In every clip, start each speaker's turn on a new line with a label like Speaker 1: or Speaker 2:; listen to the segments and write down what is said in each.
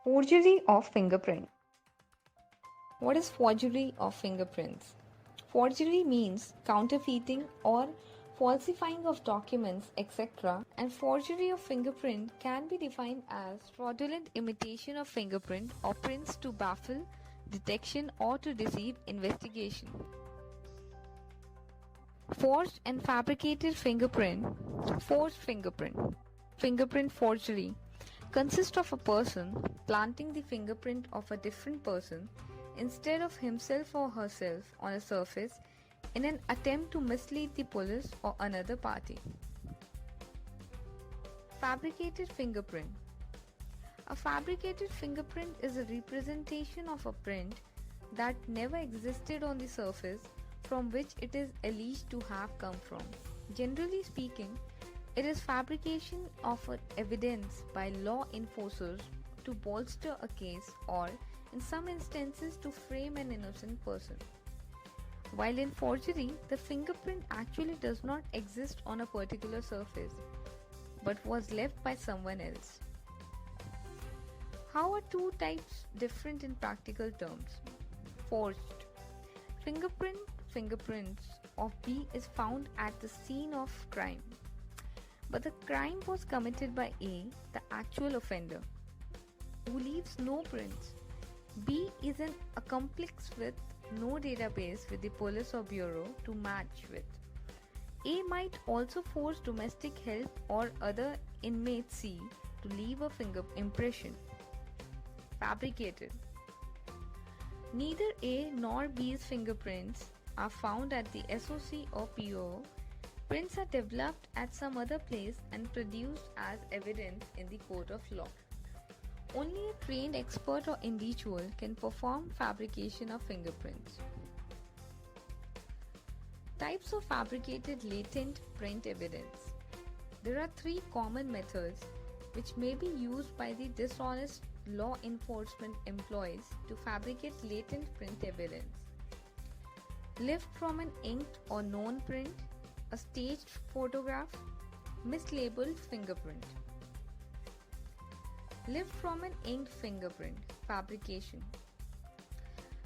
Speaker 1: Forgery of fingerprint. What is forgery of fingerprints? Forgery means counterfeiting or falsifying of documents, etc. And forgery of fingerprint can be defined as fraudulent imitation of fingerprint or prints to baffle detection or to deceive investigation. Forged and fabricated fingerprint. Forged fingerprint. Fingerprint forgery consists of a person planting the fingerprint of a different person instead of himself or herself on a surface in an attempt to mislead the police or another party. Fabricated fingerprint. A fabricated fingerprint is a representation of a print that never existed on the surface from which it is alleged to have come from. Generally speaking, it is fabrication of evidence by law enforcers to bolster a case or, in some instances, to frame an innocent person. While in forgery, the fingerprint actually does not exist on a particular surface, but was left by someone else. How are two types different in practical terms? Forged. Fingerprints of B is found at the scene of crime. But the crime was committed by A, the actual offender, who leaves no prints. B is an accomplice with no database with the police or bureau to match with. A might also force domestic help or other inmate C to leave a finger impression. Fabricated. Neither A nor B's fingerprints are found at the SOC or PO. Prints are developed at some other place and produced as evidence in the court of law. Only a trained expert or individual can perform fabrication of fingerprints. Types of fabricated latent print evidence. There are three common methods which may be used by the dishonest law enforcement employees to fabricate latent print evidence. Lift from an inked or known print, a staged photograph, mislabeled fingerprint. Lift from an inked fingerprint. Fabrication.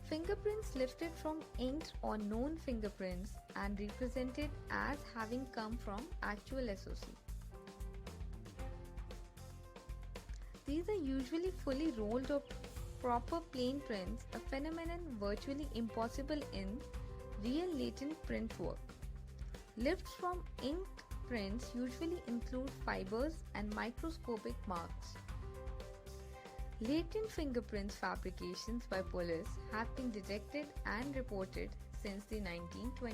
Speaker 1: Fingerprints lifted from inked or known fingerprints and represented as having come from actual SOC. These are usually fully rolled or proper plain prints, a phenomenon virtually impossible in real latent print work. Lifts from inked prints usually include fibers and microscopic marks. Latent fingerprints fabrications by police have been detected and reported since the 1920s.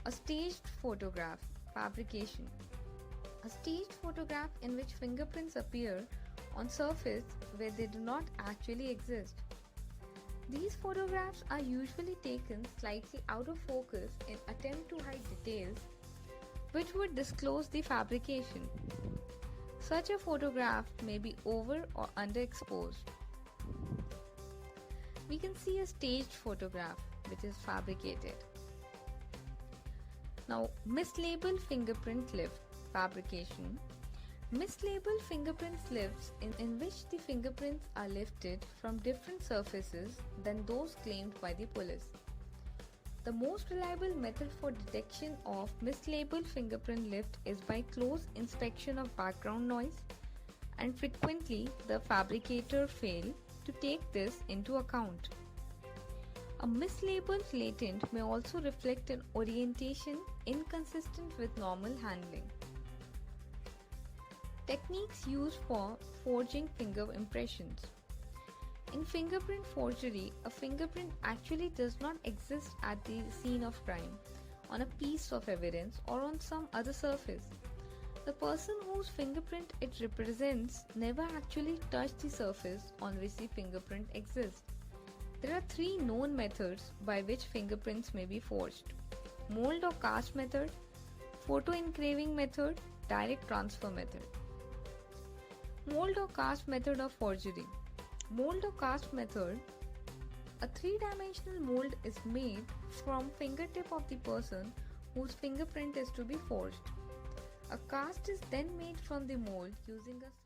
Speaker 1: A staged photograph fabrication. A staged photograph in which fingerprints appear on surface where they do not actually exist. These photographs are usually taken slightly out of focus in attempt to hide details which would disclose the fabrication. Such a photograph may be over or underexposed. We can see a staged photograph which is fabricated. Now, mislabeled fingerprint lift fabrication. Mislabeled fingerprint lifts in which the fingerprints are lifted from different surfaces than those claimed by the police. The most reliable method for detection of mislabeled fingerprint lift is by close inspection of background noise, and frequently the fabricator fails to take this into account. A mislabeled latent may also reflect an orientation inconsistent with normal handling. Techniques used for forging finger impressions. In fingerprint forgery, a fingerprint actually does not exist at the scene of crime, on a piece of evidence, or on some other surface. The person whose fingerprint it represents never actually touched the surface on which the fingerprint exists. There are three known methods by which fingerprints may be forged: mold or cast method, photo engraving method, direct transfer method. Mold or cast method of forgery. Mold or cast method. A three-dimensional mold is made from fingertip of the person whose fingerprint is to be forged. A cast is then made from the mold using a